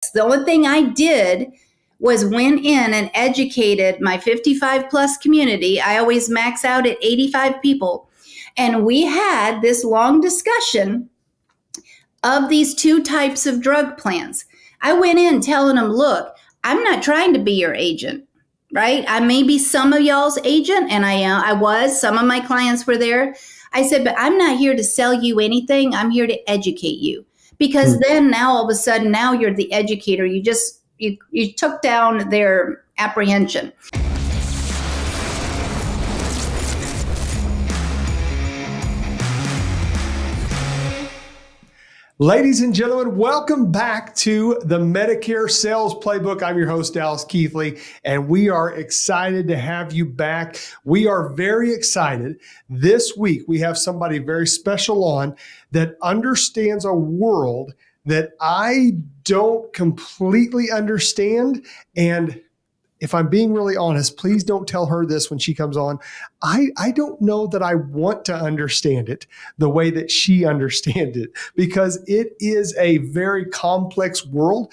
pamphlets. The only thing I did was went in and educated my 55 plus community. I always max out at 85 people. And we had this long discussion of these two types of drug plans. I went in telling them, look, I'm not trying to be your agent, right? I may be some of y'all's agent, and I was. Some of my clients were there. I said, but I'm not here to sell you anything. I'm here to educate you. Because then now all of a sudden, now you're the educator. You took down their apprehension. Ladies and gentlemen, welcome back to the Medicare Sales Playbook. I'm your host, Dallas Keithley, and we are excited to have you back. We are very excited. This week, we have somebody very special on that understands a world that I don't completely understand. And if I'm being really honest, please don't tell her this when she comes on. I don't know that I want to understand it the way that she understands it, because it is a very complex world.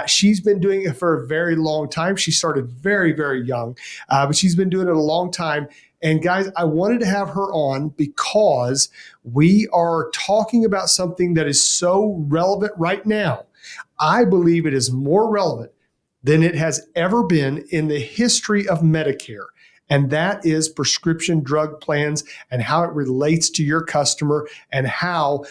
She's been doing it for a very long time. She started very, very young, but she's been doing it a long time. And guys, I wanted to have her on because we are talking about something that is so relevant right now. I believe it is more relevant than it has ever been in the history of Medicare. And that is prescription drug plans and how it relates to your customer and how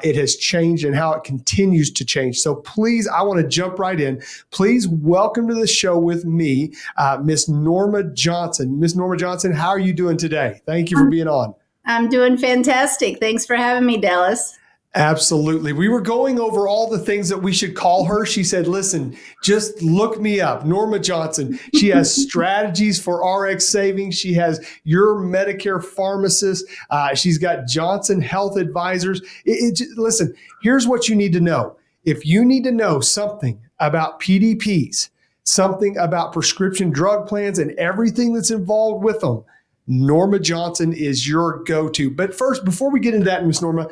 it has changed and how it continues to change. So please, I want to jump right in. Please welcome to the show with me, Miss Norma Johnson. Miss Norma Johnson, how are you doing today? Thank you for being on. I'm doing fantastic. Thanks for having me, Dallas. Absolutely. We were going over all the things that we should call her. She said, listen, just look me up, Norma Johnson. She has strategies for RX savings. She has your Medicare pharmacist. She's got Johnson Health Advisors. Listen, here's what you need to know. If you need to know something about PDPs, something about prescription drug plans and everything that's involved with them, Norma Johnson is your go-to. But first, before we get into that, Miss Norma,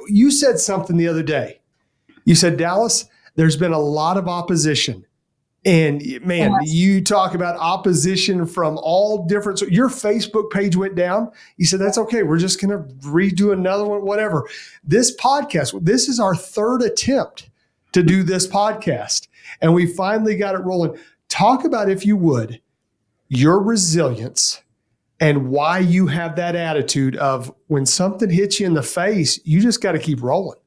you said something the other day. You said, Dallas, there's been a lot of opposition. And man, you talk about opposition from all different. So your Facebook page went down. You said, that's okay. We're just going to redo another one, whatever. This podcast, this is our third attempt to do this podcast. And we finally got it rolling. Talk about, if you would, your resilience and why you have that attitude of when something hits you in the face, you just got to keep rolling.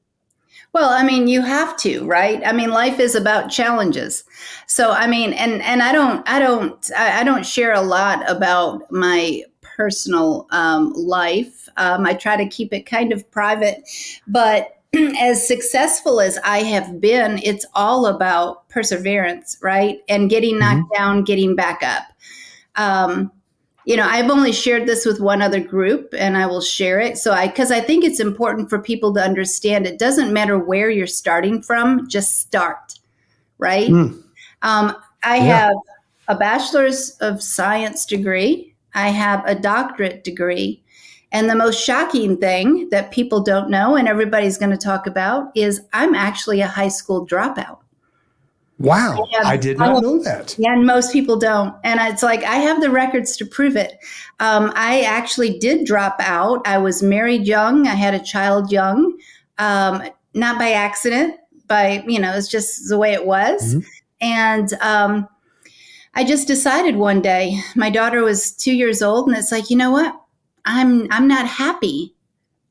Well, I mean, you have to, right? I mean, life is about challenges. So, I mean, and I don't share a lot about my personal life. I try to keep it kind of private, but as successful as I have been, it's all about perseverance, right? And getting knocked down, getting back up. I've only shared this with one other group, and I will share it. Because I think it's important for people to understand it doesn't matter where you're starting from, just start, right? I have a bachelor's of science degree. I have a doctorate degree. And the most shocking thing that people don't know, and everybody's going to talk about, is I'm actually a high school dropout. Wow, I did not know that. Yeah, and most people don't. And it's like, I have the records to prove it. I actually did drop out. I was married young. I had a child young, not by accident, it's just the way it was. And I just decided one day, my daughter was 2 years old, and it's like, you know what? I'm not happy.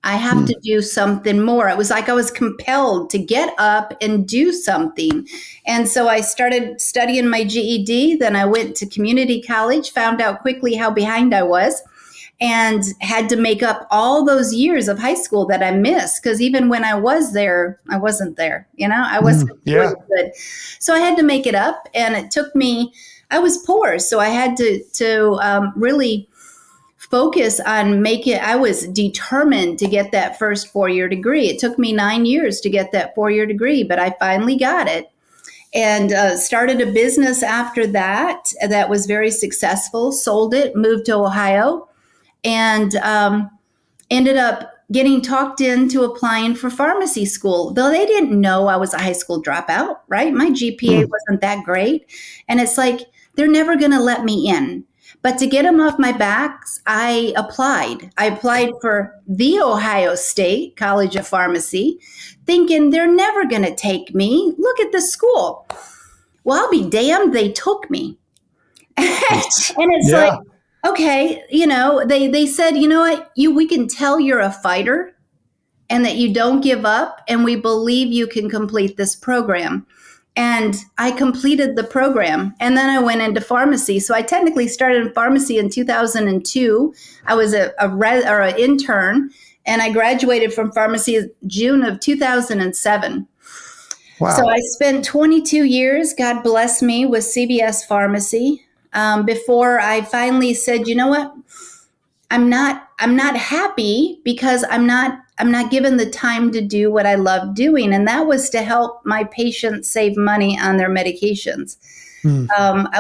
I have to do something more. It was like I was compelled to get up and do something. And so I started studying my GED. Then I went to community college, found out quickly how behind I was, and had to make up all those years of high school that I missed. Because even when I was there, I wasn't there. I wasn't good. So I had to make it up. And it took me, I was poor. So I had to really focus on I was determined to get that first 4-year degree. It took me 9 years to get that 4-year degree, but I finally got it and started a business after that was very successful, sold it, moved to Ohio, and ended up getting talked into applying for pharmacy school, though they didn't know I was a high school dropout, right? My GPA wasn't that great. And it's like, they're never going to let me in. But to get them off my backs, I applied. I applied for the Ohio State College of Pharmacy, thinking they're never going to take me. Look at the school. Well, I'll be damned, they took me. And it's Yeah. like, okay, they said, you know what, we can tell you're a fighter and that you don't give up, and we believe you can complete this program. And I completed the program, and then I went into pharmacy. So I technically started in pharmacy in 2002. I was an intern, and I graduated from pharmacy in June of 2007. Wow. So I spent 22 years, God bless me, with CVS Pharmacy, before I finally said, you know what? I'm not happy because I'm not given the time to do what I love doing. And that was to help my patients save money on their medications.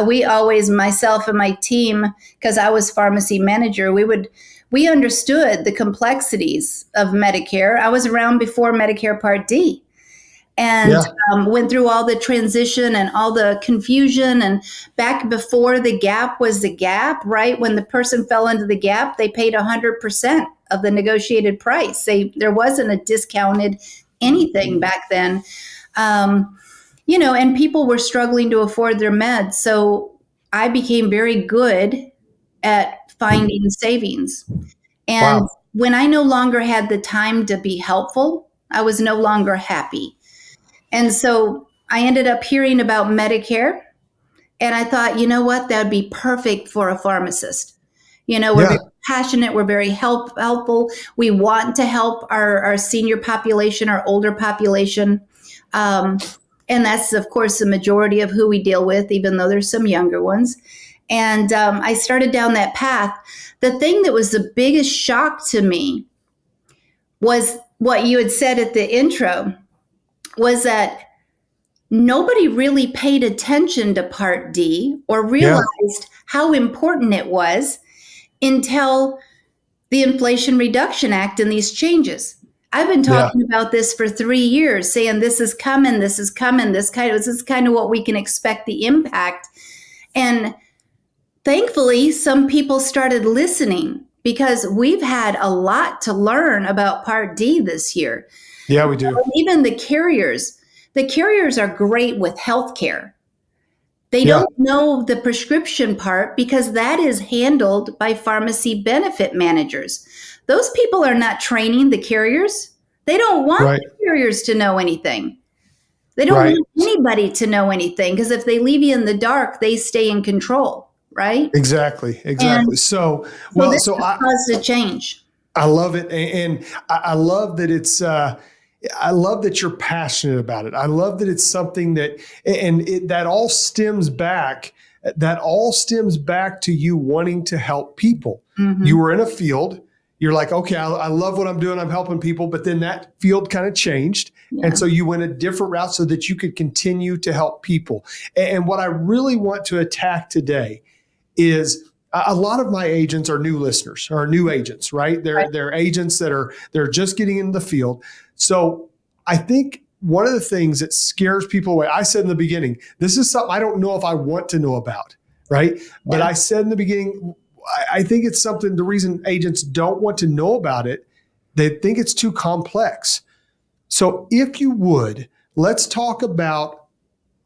We always, myself and my team, because I was pharmacy manager, we understood the complexities of Medicare. I was around before Medicare Part D. And went through all the transition and all the confusion. And back before the gap was the gap, right? When the person fell into the gap, they paid 100% of the negotiated price. There wasn't a discounted anything back then. And people were struggling to afford their meds. So I became very good at finding savings. And when I no longer had the time to be helpful, I was no longer happy. And so I ended up hearing about Medicare, and I thought, you know what, that would be perfect for a pharmacist. We're very passionate. We're very helpful. We want to help our senior population, our older population. And that's, of course, the majority of who we deal with, even though there's some younger ones. And I started down that path. The thing that was the biggest shock to me was what you had said at the intro, was that nobody really paid attention to Part D or realized how important it was until the Inflation Reduction Act and these changes. I've been talking about this for 3 years, saying this is coming, this is coming, this is kind of what we can expect, the impact. And thankfully, some people started listening, because we've had a lot to learn about Part D this year. Yeah, we do. Even the carriers are great with healthcare. They don't know the prescription part, because that is handled by pharmacy benefit managers. Those people are not training the carriers. They don't want the carriers to know anything. They don't want anybody to know anything, because if they leave you in the dark, they stay in control, right? Exactly. And So this caused a change. I love it. And I love that I love that you're passionate about it. I love that it's something that all stems back to you wanting to help people. Mm-hmm. You were in a field. You're like, okay, I love what I'm doing. I'm helping people. But then that field kind of changed. Yeah. And so you went a different route so that you could continue to help people. And what I really want to attack today is, a lot of my agents are new listeners, or new agents, right? They're agents they're just getting into the field. So I think one of the things that scares people away, I said in the beginning, this is something I don't know if I want to know about, right? Yeah. But I said in the beginning, I think it's something, the reason agents don't want to know about it, they think it's too complex. So if you would, let's talk about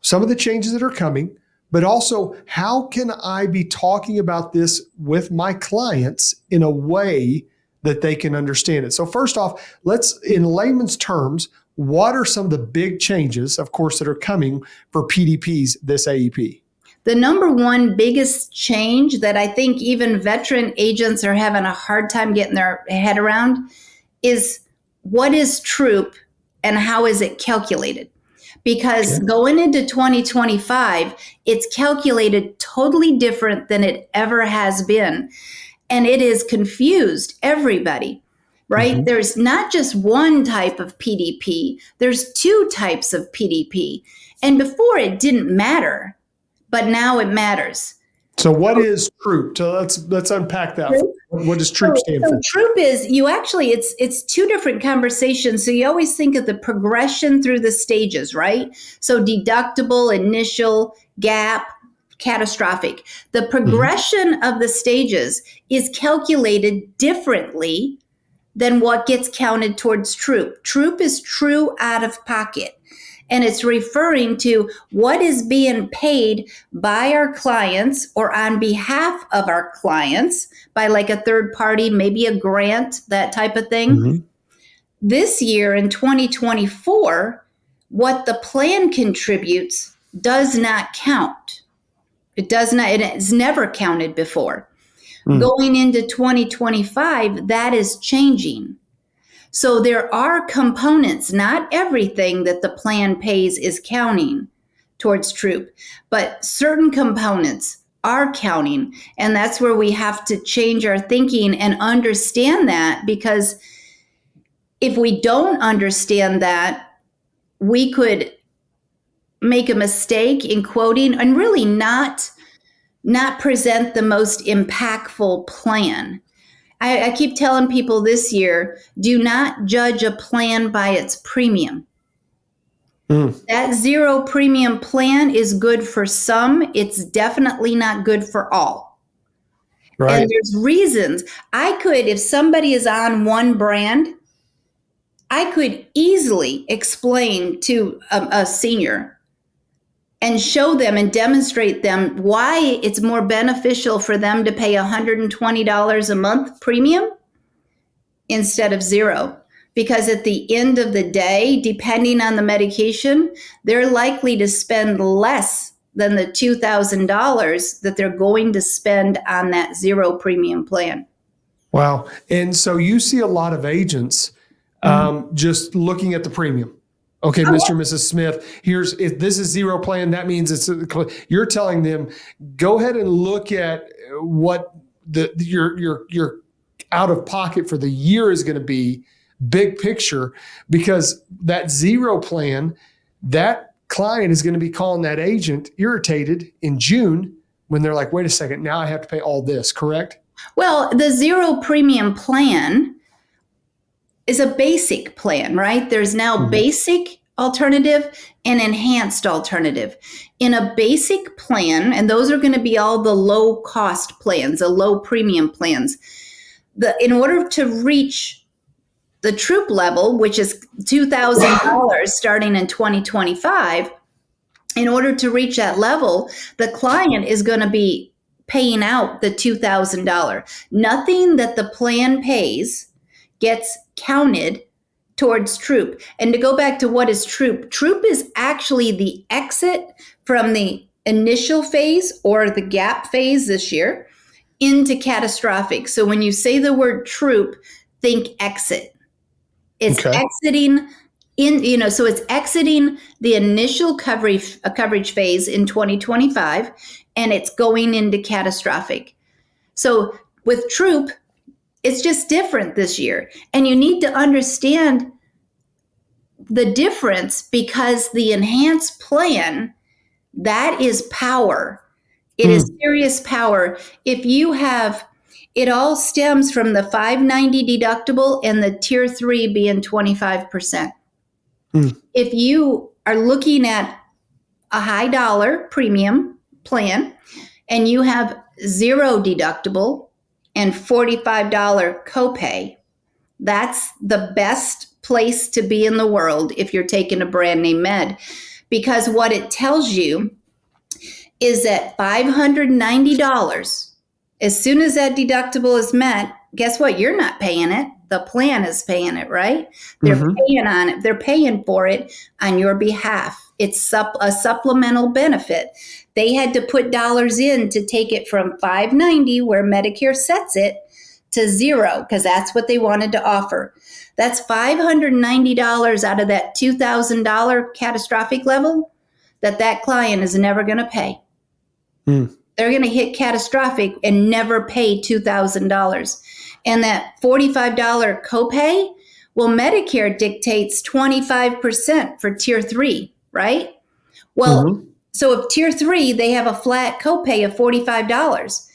some of the changes that are coming, but also, how can I be talking about this with my clients in a way that they can understand it? So first off, let's, in layman's terms, what are some of the big changes, of course, that are coming for PDPs this AEP? The number one biggest change that I think even veteran agents are having a hard time getting their head around is, what is TROOP and how is it calculated? Because going into 2025, it's calculated totally different than it ever has been. And it has confused everybody, right? Mm-hmm. There's not just one type of PDP, there's two types of PDP. And before it didn't matter, but now it matters. So what is TROOP? So let's unpack that. What does TROOP stand So for? troop is it's two different conversations. So you always think of the progression through the stages, right? So deductible, initial, gap, catastrophic. The progression of the stages is calculated differently than what gets counted towards troop. Troop is true out of pocket. And it's referring to what is being paid by our clients or on behalf of our clients by like a third party, maybe a grant, that type of thing. Mhm. This year in 2024, what the plan contributes does not count. It does not, it has never counted before. Going into 2025, that is changing. So there are components, not everything that the plan pays is counting towards troop, but certain components are counting. And that's where we have to change our thinking and understand that, because if we don't understand that, we could make a mistake in quoting and really not present the most impactful plan. I keep telling people this year, do not judge a plan by its premium. That zero premium plan is good for some. It's definitely not good for all. Right. And there's reasons. I could, if somebody is on one brand, I could easily explain to a senior and show them and demonstrate them why it's more beneficial for them to pay $120 a month premium instead of zero. Because at the end of the day, depending on the medication, they're likely to spend less than the $2,000 that they're going to spend on that zero premium plan. Wow. And so you see a lot of agents just looking at the premium. Okay, Mr. and Mrs. Smith, if this is zero plan, that means you're telling them, go ahead and look at what your out of pocket for the year is going to be, big picture, because that zero plan, that client is going to be calling that agent irritated in June when they're like, wait a second, now I have to pay all this, correct? Well, the zero premium plan is a basic plan, right? There's now basic alternative and enhanced alternative. In a basic plan, and those are going to be all the low cost plans, the low premium plans. In order to reach the troop level, which is $2,000 starting in 2025, in order to reach that level, the client is going to be paying out the $2,000. Nothing that the plan pays gets counted towards troop. And to go back to what is troop, troop is actually the exit from the initial phase or the gap phase this year into catastrophic. So when you say the word troop, think exit. It's exiting so it's exiting the initial coverage phase in 2025, and it's going into catastrophic. So with troop, it's just different this year. And you need to understand the difference, because the enhanced plan, that is power. It is serious power. If you have, it all stems from the $590 deductible and the tier 3 being 25%. If you are looking at a high dollar premium plan and you have zero deductible and $45 copay, that's the best place to be in the world if you're taking a brand name med. Because what it tells you is that $590, as soon as that deductible is met, guess what? You're not paying it. The plan is paying it, right? They're paying on it. They're paying for it on your behalf. It's a supplemental benefit. They had to put dollars in to take it from $590, where Medicare sets it, to zero, because that's what they wanted to offer. That's $590 out of that $2,000 catastrophic level that client is never going to pay. They're going to hit catastrophic and never pay $2,000. And that $45 copay, well, Medicare dictates 25% for tier 3, right? Well, So if tier 3, they have a flat copay of $45.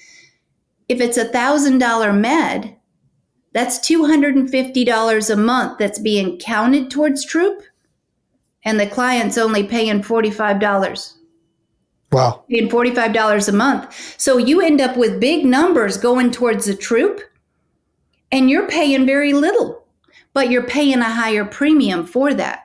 If it's $1,000 med, that's $250 a month that's being counted towards troop, and the client's only paying $45. Wow. Paying $45 a month. So you end up with big numbers going towards the troop, and you're paying very little, but you're paying a higher premium for that.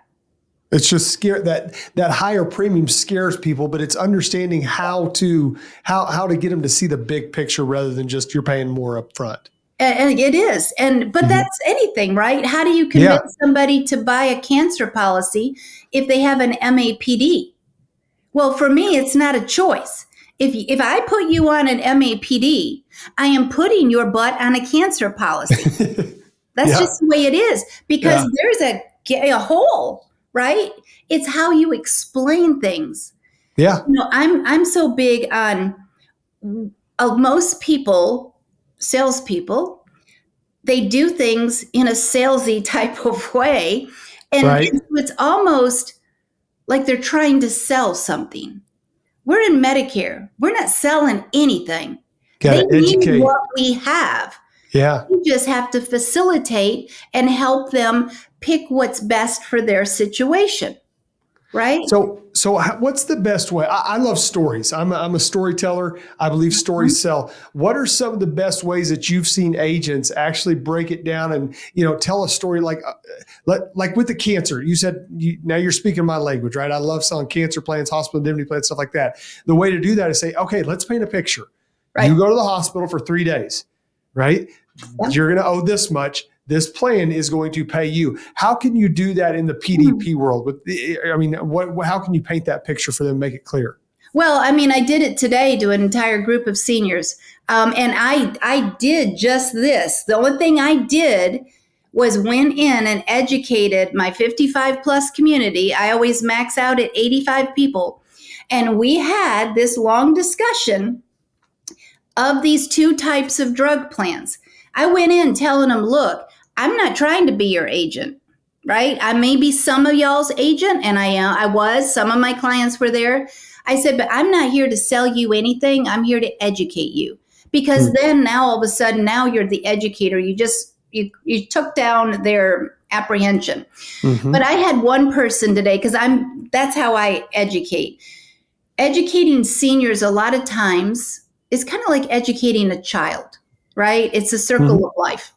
It's just scare that higher premium scares people, but it's understanding how to get them to see the big picture rather than just you're paying more up front. And it is. But that's anything, right? How do you convince somebody to buy a cancer policy if they have an MAPD? Well, for me, it's not a choice. If I put you on an MAPD, I am putting your butt on a cancer policy. That's just the way it is, because there's a hole, right? It's how you explain things. Yeah. I'm so big on most people, salespeople, they do things in a salesy type of way. And it's almost like they're trying to sell something. We're in Medicare. We're not selling anything. They need what we have. Yeah. We just have to facilitate and help them pick what's best for their situation. Right. So what's the best way? I love stories. I'm a storyteller. I believe stories sell. What are some of the best ways that you've seen agents actually break it down and, tell a story like with the cancer? You said now you're speaking my language, right? I love selling cancer plans, hospital indemnity plans, stuff like that. The way to do that is say, okay, let's paint a picture. Right. You go to the hospital for 3 days, right? Yep. You're going to owe this much. This plan is going to pay you. How can you do that in the PDP world? How can you paint that picture for them and make it clear? Well, I did it today to an entire group of seniors. And I did just this. The only thing I did was went in and educated my 55 plus community. I always max out at 85 people. And we had this long discussion of these 2 types of drug plans. I went in telling them, look, I'm not trying to be your agent, right? I may be some of y'all's agent, and I was. Some of my clients were there. I said, but I'm not here to sell you anything. I'm here to educate you, because then now all of a sudden, now you're the educator. You took down their apprehension. But I had one person today, because that's how I educate. Educating seniors a lot of times is kind of like educating a child, right? It's a circle of life.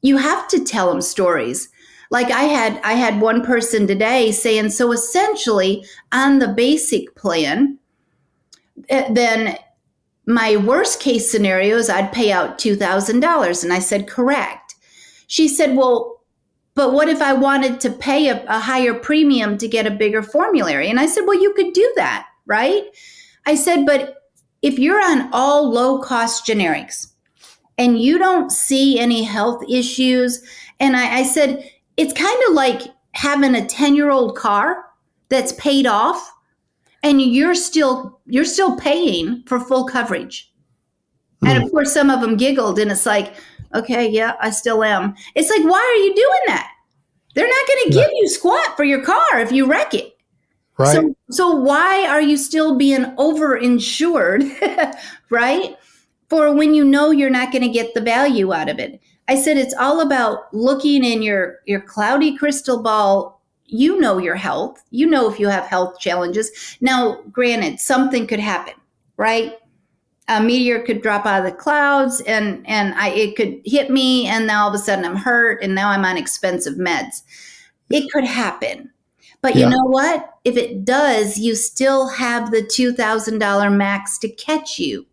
You have to tell them stories. Like I had one person today saying, so essentially on the basic plan, then my worst case scenario is I'd pay out $2,000. And I said, correct. She said, well, but what if I wanted to pay a higher premium to get a bigger formulary? And I said, well, you could do that, right? I said, but if you're on all low cost generics, and you don't see any health issues. And I said, it's kind of like having a 10-year-old car that's paid off, and you're still paying for full coverage. And of course, some of them giggled, and it's like, okay, yeah, I still am. It's like, why are you doing that? They're not going to give you squat for your car if you wreck it. Right. So why are you still being overinsured, right? For when you know you're not going to get the value out of it. I said, it's all about looking in your cloudy crystal ball. You know your health. You know if you have health challenges. Now, granted, something could happen, right? A meteor could drop out of the clouds and it could hit me, and now all of a sudden I'm hurt, and now I'm on expensive meds. It could happen. But you know what? If it does, you still have the $2,000 max to catch you.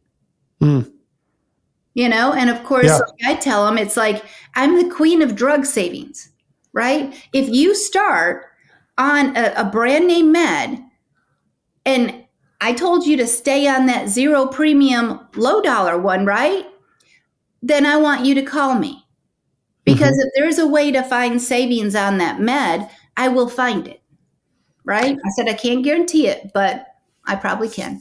And of course, like I tell them, it's like, I'm the queen of drug savings, right? If you start on a brand name med, and I told you to stay on that 0 premium, low dollar one, right? Then I want you to call me, because if there's a way to find savings on that med, I will find it, right? I said, I can't guarantee it, but I probably can.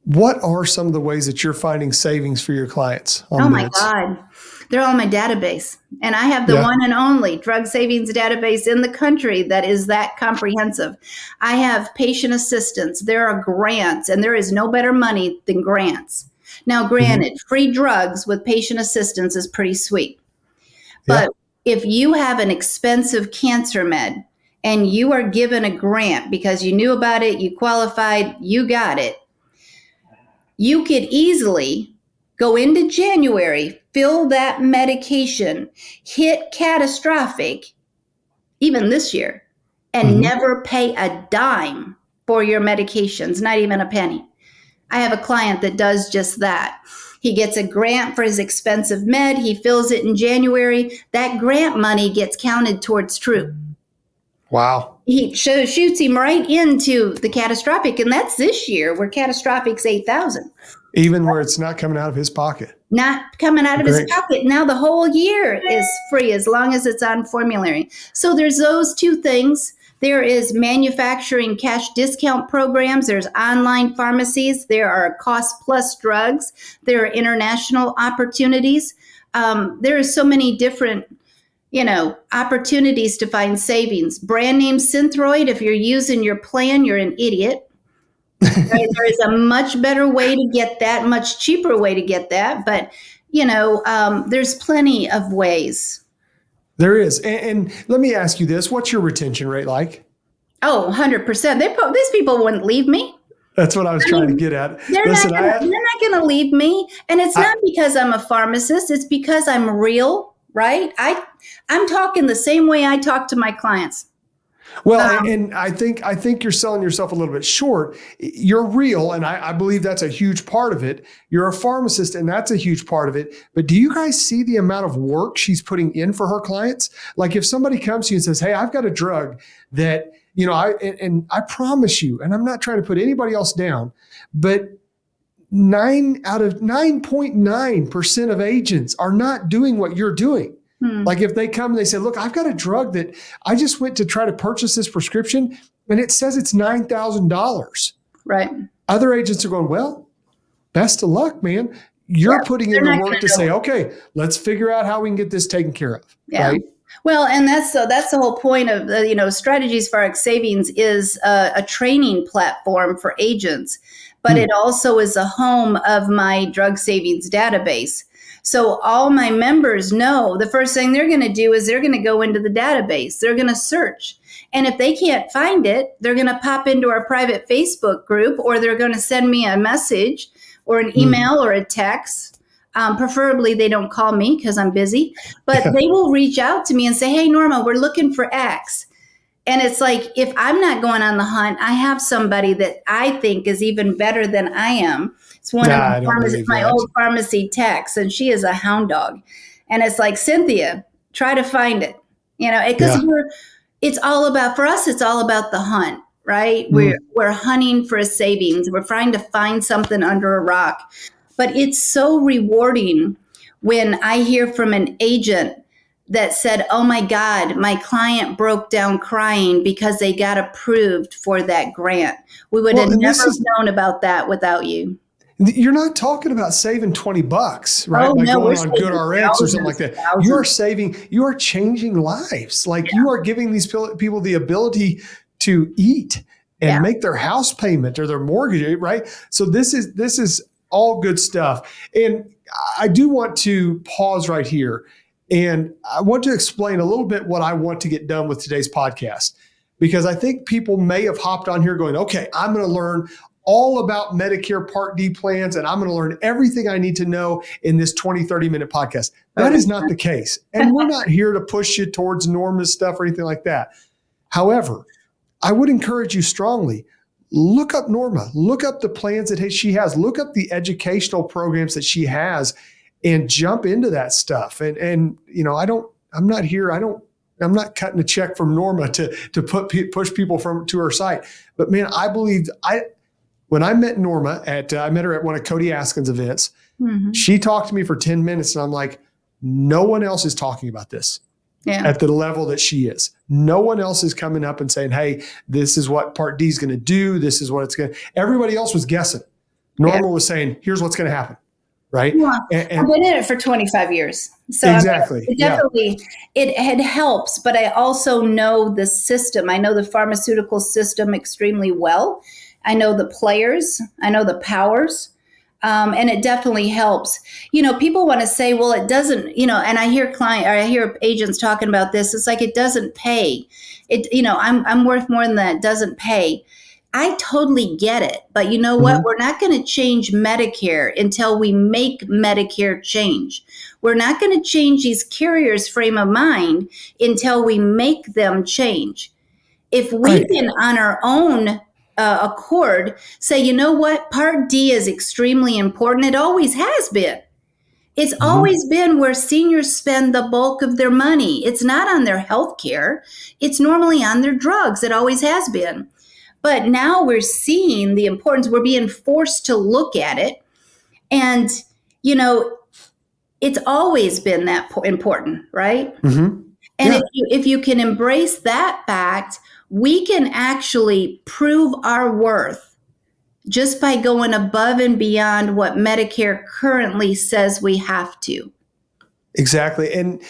What are some of the ways that you're finding savings for your clients on Oh my meds? God. They're all in my database. And I have the Yeah. one and only drug savings database in the country that is that comprehensive. I have patient assistance. There are grants, and there is no better money than grants. Now, Mhm. granted, free drugs with patient assistance is pretty sweet. Yeah. But if you have an expensive cancer med and you are given a grant because you knew about it, you qualified, you got it, you could easily go into January, fill that medication, hit catastrophic, even this year, and Mhm. never pay a dime for your medications, not even a penny. I have a client that does just that. He gets a grant for his expensive med. He fills it in January. That grant money gets counted towards TRUE. Wow. He shoots him right into the catastrophic, and that's this year where catastrophic's 8,000. Even where it's not coming out of his pocket. Not coming out of his Great. pocket. Now the whole year is free as long as it's on formulary. So there's those two things. There is manufacturing cash discount programs. There's online pharmacies. There are cost plus drugs. There are international opportunities. There are so many different, opportunities to find savings. Brand name Synthroid, if you're using your plan, you're an idiot. Right? There is a much better way to get that, much cheaper way to get that. But, there's plenty of ways. There is. And let me ask you this. What's your retention rate like? Oh, 100%. These people wouldn't leave me. That's what I was trying to get at. They're Listen, not going to leave me. And it's not because I'm a pharmacist. It's because I'm real, right? I'm talking the same way I talk to my clients. well, and I think you're selling yourself a little bit short. You're real, and I believe that's a huge part of it. You're a pharmacist, and that's a huge part of it. But do you guys see the amount of work she's putting in for her clients? Like if somebody comes to you and says, "Hey, I've got a drug that I promise you," and I'm not trying to put anybody else down, but 9 out of 9.9% of agents are not doing what you're doing. Like if they come and they say, "Look, I've got a drug that I just went to try to purchase this prescription and it says it's $9,000." Right. Other agents are going, "Well, best of luck, man." You're putting in the work to say, "Okay, let's figure out how we can get this taken care of." Yeah. Right? Well, and that's the whole point of Strategies for Rx Savings is a training platform for agents, but it also is a home of my drug savings database. So all my members know the first thing they're going to do is they're going to go into the database. They're going to search. And if they can't find it, they're going to pop into our private Facebook group, or they're going to send me a message or an email or a text. Preferably they don't call me because I'm busy, but they will reach out to me and say, "Hey, Norma, we're looking for X." And it's like, if I'm not going on the hunt, I have somebody that I think is even better than I am. It's one of I don't believe my that. old pharmacy techs, and she is a hound dog. And it's like, "Cynthia, try to find it." Because it's all about, for us, it's all about the hunt, right? We're hunting for a savings. We're trying to find something under a rock. But it's so rewarding when I hear from an agent that said, "Oh my God, my client broke down crying because they got approved for that grant. We would have never known about that without you." You're not talking about saving $20, right? Oh, By no, we're going on saving GoodRx or something like that. thousands. You are changing lives. Like you are giving these people the ability to eat and make their house payment or their mortgage, right? So this is all good stuff. And I do want to pause right here. And I want to explain a little bit what I want to get done with today's podcast, because I think people may have hopped on here going, "Okay, I'm going to learn all about Medicare Part D plans, and I'm going to learn everything I need to know in this 20, 30-minute podcast." That is not the case. And we're not here to push you towards Norma's stuff or anything like that. However, I would encourage you strongly, look up Norma, look up the plans that she has, look up the educational programs that she has, and jump into that stuff. And I'm not cutting a check from Norma to push people to her site. But man, I believe when I met Norma I met her at one of Cody Askin's events. She talked to me for 10 minutes and I'm like, no one else is talking about this at the level that she is. No one else is coming up and saying, "Hey, this is what Part D is going to do. This is what it's going to." Everybody else was guessing. Yeah. Norma was saying, here's what's going to happen. Right. Well, I've And been in it for 25 years. So I mean, exactly. it Yeah. definitely, it helps, but I also know the system. I know the pharmaceutical system extremely well. I know the players. I know the powers. And it definitely helps. People want to say, well, it doesn't, and I hear agents talking about this. It's like, it doesn't pay. I'm worth more than that. It doesn't pay. I totally get it. But you know what? Mhm. We're not going to change Medicare until we make Medicare change. We're not going to change these carriers' frame of mind until we make them change. If we Right. can, on our own accord, say, you know what, Part D is extremely important. It always has been. It's Mhm. always been where seniors spend the bulk of their money. It's not on their health care. It's normally on their drugs. It always has been. But now we're seeing the importance. We're being forced to look at it. And, you know, it's always been that important, right? Mhm. And Yeah. if you can embrace that fact, we can actually prove our worth just by going above and beyond what Medicare currently says we have to. Exactly. And,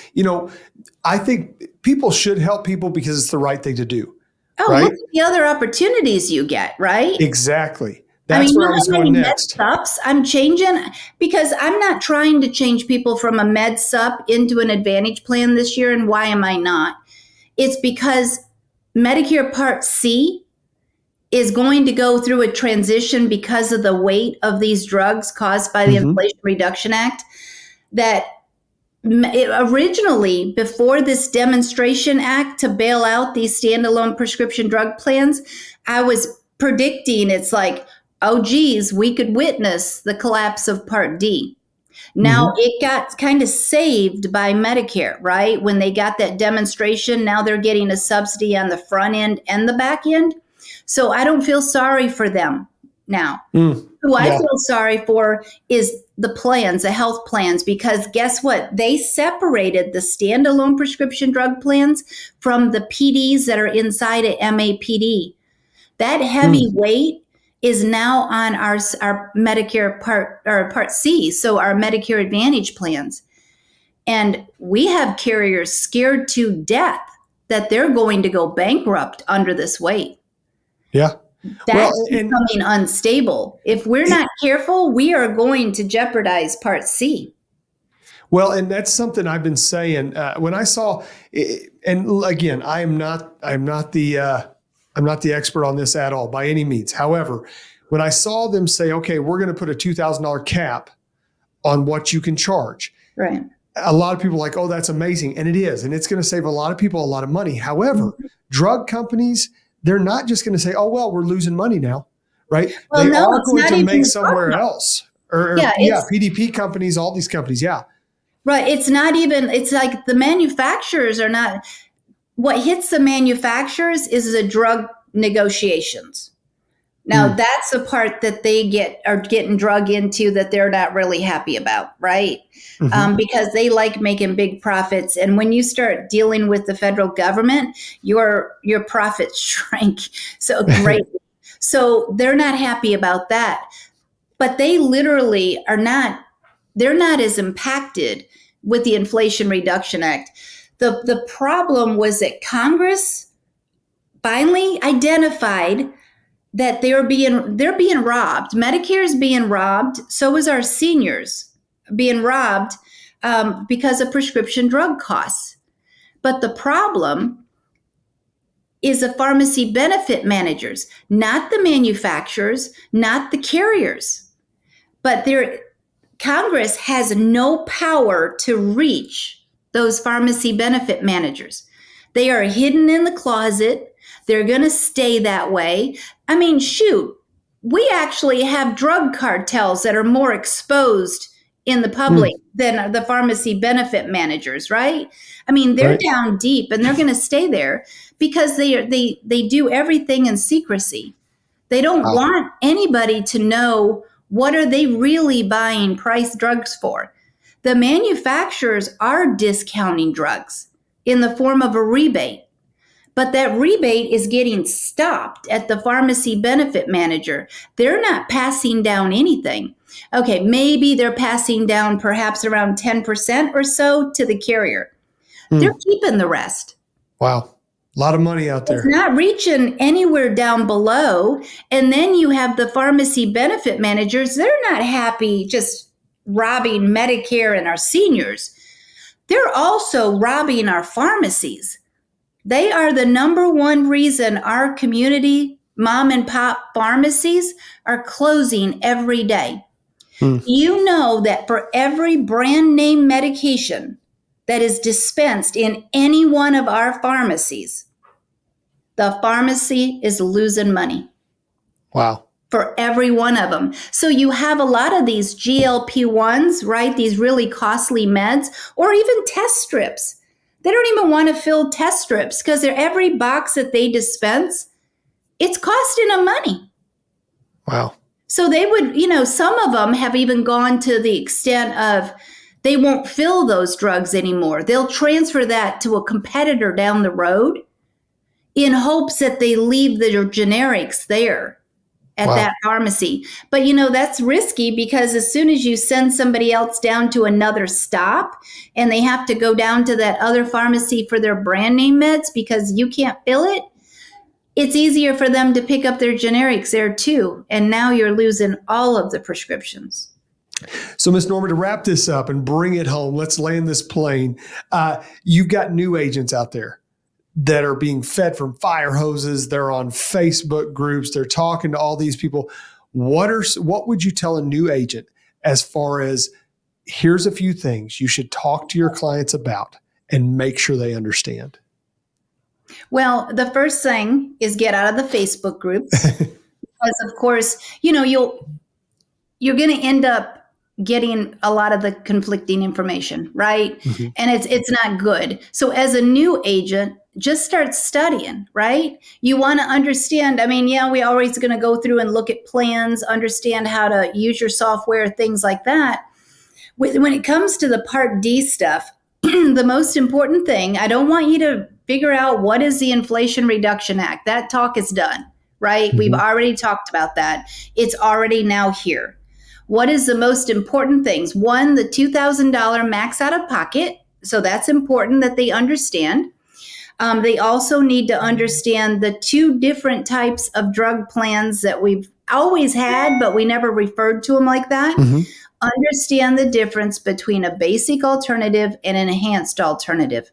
I think people should help people because it's the right thing to do. Oh, look Right. at the other opportunities you get, right? Exactly. I That's mean, you where know I was how going many med next. sups I'm changing? Because I'm not trying to change people from a med sup into an advantage plan this year. And why am I not? It's because Medicare Part C is going to go through a transition because of the weight of these drugs caused by the Mhm. Inflation Reduction Act. That originally, before this demonstration act to bail out these standalone prescription drug plans, I was predicting it's like, oh, geez, we could witness the collapse of Part D. Now Mhm. it got kind of saved by Medicare, right? When they got that demonstration, now they're getting a subsidy on the front end and the back end. So I don't feel sorry for them now. Mm. Who I Yeah. feel sorry for is the plans, the health plans, because guess what? They separated the standalone prescription drug plans from the PDs that are inside of MAPD. That heavy Mm. weight is now on our Medicare Part C, so our Medicare Advantage plans. And we have carriers scared to death that they're going to go bankrupt under this weight. Yeah. Well, That's and becoming unstable. If we're not careful, we are going to jeopardize Part C. and that's something I've been saying when I saw, and again, I'm not the expert on this at all by any means. However, when I saw them say, okay, we're going to put a $2,000 cap on what you can charge, Right. a lot of people are like, oh, that's amazing. And it is. And it's going to save a lot of people a lot of money. However, drug companies, they're not just going to say, oh, well, we're losing money now, right? Well, They no, are it's going not to even make the somewhere drug. else. Yeah, it's PDP companies, all these companies. Yeah. right. It's not even, it's like the manufacturers are not, what hits the manufacturers is the drug negotiations. Now Mm. that's the part that are getting drug into that they're not really happy about, right? Hmm. Because they like making big profits, and when you start dealing with the federal government, your profits shrink so greatly. So they're not happy about that. But they literally are not. They're not as impacted with the Inflation Reduction Act. The problem was that Congress finally identified that they're being robbed. Medicare is being robbed. So is our seniors being robbed because of prescription drug costs. But the problem is the pharmacy benefit managers, not the manufacturers, not the carriers. But Congress has no power to reach those pharmacy benefit managers. They are hidden in the closet. They're going to stay that way. I mean, shoot, we actually have drug cartels that are more exposed in the public Mm. than the pharmacy benefit managers, right? I mean, they're Right. down deep and they're going to stay there because they do everything in secrecy. They don't Wow. want anybody to know what are they really buying price drugs for. The manufacturers are discounting drugs in the form of a rebate, but that rebate is getting stopped at the pharmacy benefit manager. They're not passing down anything. Okay, maybe they're passing down perhaps around 10% or so to the carrier. They're keeping the rest. Wow. A lot of money out It's there. not reaching anywhere down below. And then you have the pharmacy benefit managers. They're not happy just robbing Medicare and our seniors. They're also robbing our pharmacies. They are the number one reason our community mom and pop pharmacies are closing every day. You know that for every brand name medication that is dispensed in any one of our pharmacies, the pharmacy is losing money. Wow. For every one of them. So you have a lot of these GLP-1s, right? These really costly meds, or even test strips. They don't even want to fill test strips because every box that they dispense, it's costing them money. Wow. So they would, some of them have even gone to the extent of they won't fill those drugs anymore. They'll transfer that to a competitor down the road in hopes that they leave their generics there at that pharmacy. But that's risky because as soon as you send somebody else down to another stop and they have to go down to that other pharmacy for their brand name meds because you can't fill it, it's easier for them to pick up their generics there too. And now you're losing all of the prescriptions. So, Ms. Norma, to wrap this up and bring it home, let's land this plane. You've got new agents out there that are being fed from fire hoses. They're on Facebook groups. They're talking to all these people. What would you tell a new agent as far as here's a few things you should talk to your clients about and make sure they understand? Well, the first thing is get out of the Facebook groups because, of course, you're going to end up getting a lot of the conflicting information, right? Mm-hmm. And it's not good. So as a new agent, just start studying, right? You want to understand. We always going to go through and look at plans, understand how to use your software, things like that. When it comes to the Part D stuff, the most important thing, I don't want you to figure out what is the Inflation Reduction Act. That talk is done, right? Mm-hmm. We've already talked about that. It's already now here. What is the most important things? One, the $2,000 max out of pocket. So that's important that they understand. They also need to understand the two different types of drug plans that we've always had, but we never referred to them like that. Mm-hmm. Understand the difference between a basic alternative and an enhanced alternative.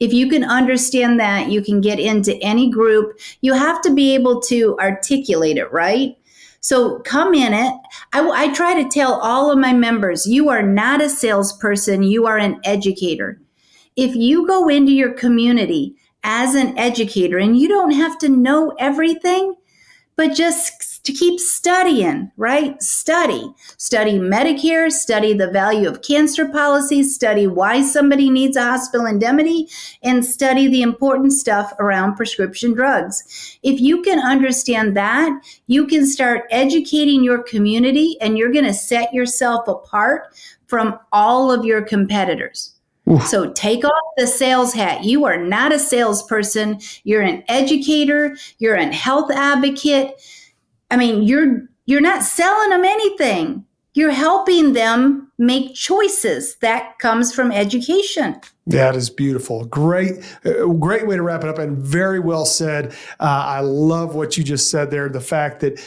If you can understand that, you can get into any group. You have to be able to articulate it, right? So come in it. I try to tell all of my members, you are not a salesperson, you are an educator. If you go into your community as an educator, and you don't have to know everything, but just to keep studying, right? Study Medicare, study the value of cancer policies, study why somebody needs a hospital indemnity, and study the important stuff around prescription drugs. If you can understand that, you can start educating your community and you're going to set yourself apart from all of your competitors. Oof. So take off the sales hat. You are not a salesperson. You're an educator. You're a health advocate. You're not selling them anything. You're helping them make choices. That comes from education. That is beautiful. Great way to wrap it up, and very well said. I love what you just said there. The fact that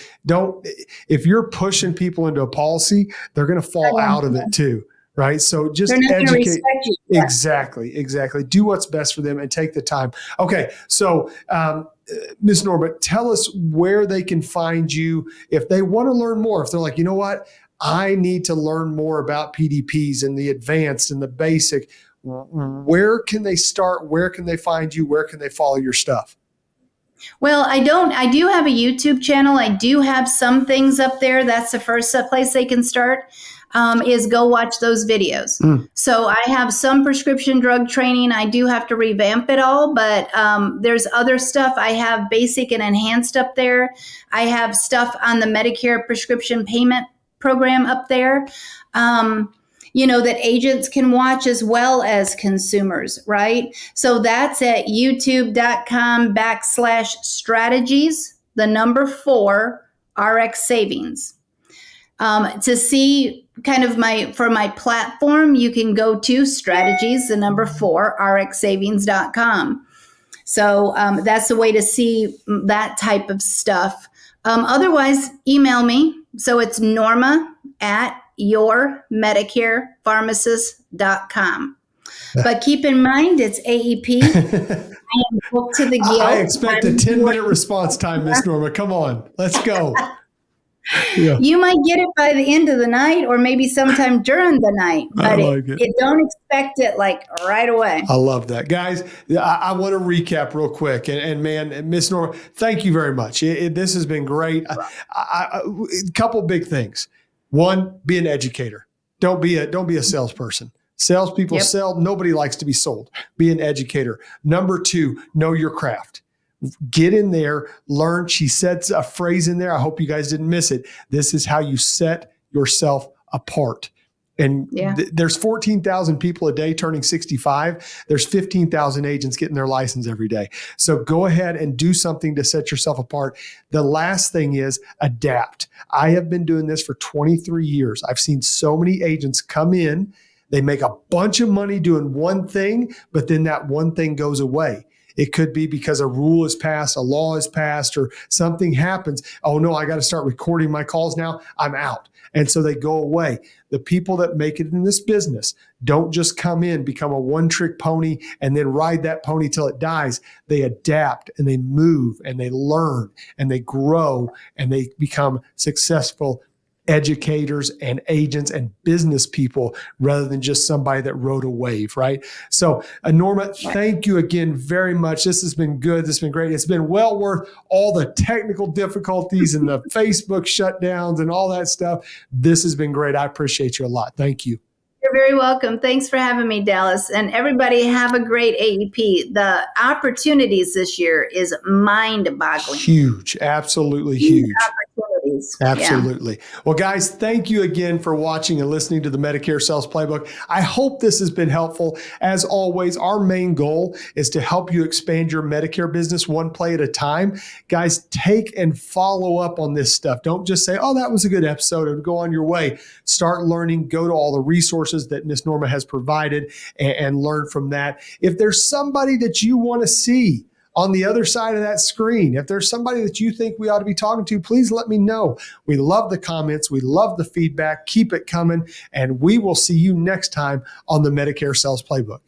if you're pushing people into a policy, they're going to fall out of it too. Right. So just educate. Exactly. Do what's best for them and take the time. Okay. So, Ms. Norma, tell us where they can find you if they want to learn more. If they're like, you know what, I need to learn more about PDPs and the advanced and the basic. Where can they start? Where can they find you? Where can they follow your stuff? Well, I do have a YouTube channel. I do have some things up there. That's the first place they can start. Is go watch those videos. So I have some prescription drug training. I do have to revamp it all, but there's other stuff. I have basic and enhanced up there. I have stuff on the Medicare prescription payment program up there. that agents can watch as well as consumers, right? So that's at youtube.com/strategies, the number 4 RX savings. To see kind of for my platform, you can go to strategies, the number 4 rxsavings.com. So that's the way to see that type of stuff. Otherwise, email me. So it's norma@yourmedicarepharmacist.com. But keep in mind, it's AEP. I am booked to the gill. I expect a 10-minute response time, Miss Norma. Come on, let's go. Yeah. You might get it by the end of the night or maybe sometime during the night, but don't expect it like right away. I love that. Guys, I want to recap real quick. And man, Miss Norma, thank you very much. This has been great. A couple big things. One, be an educator. Don't be a salesperson. Salespeople sell. Nobody likes to be sold. Be an educator. Number 2, know your craft. Get in there, learn. She said a phrase in there. I hope you guys didn't miss it. This is how you set yourself apart. And there's 14,000 people a day turning 65. There's 15,000 agents getting their license every day. So go ahead and do something to set yourself apart. The last thing is adapt. I have been doing this for 23 years. I've seen so many agents come in. They make a bunch of money doing one thing, but then that one thing goes away. It could be because a rule is passed, a law is passed, or something happens. Oh no, I got to start recording my calls now. I'm out. And so they go away. The people that make it in this business don't just come in, become a one-trick pony, and then ride that pony till it dies. They adapt and they move and they learn and they grow and they become successful educators and agents and business people rather than just somebody that rode a wave, right? So Norma, thank you again very much. This has been good. This has been great. It's been well worth all the technical difficulties and the Facebook shutdowns and all that stuff. This has been great. I appreciate you a lot. Thank you. You're very welcome. Thanks for having me, Dallas. And everybody have a great AEP. The opportunities this year is mind-boggling. Huge. Absolutely huge. Opportunities. Absolutely. Yeah. Well, guys, thank you again for watching and listening to the Medicare Sales Playbook. I hope this has been helpful. As always, our main goal is to help you expand your Medicare business one play at a time. Guys, take and follow up on this stuff. Don't just say, oh, that was a good episode, and go on your way. Start learning. Go to all the resources that Miss Norma has provided and learn from that. If there's somebody that you want to see on the other side of that screen, if there's somebody that you think we ought to be talking to, please let me know. We love the comments. We love the feedback. Keep it coming. And we will see you next time on the Medicare Sales Playbook.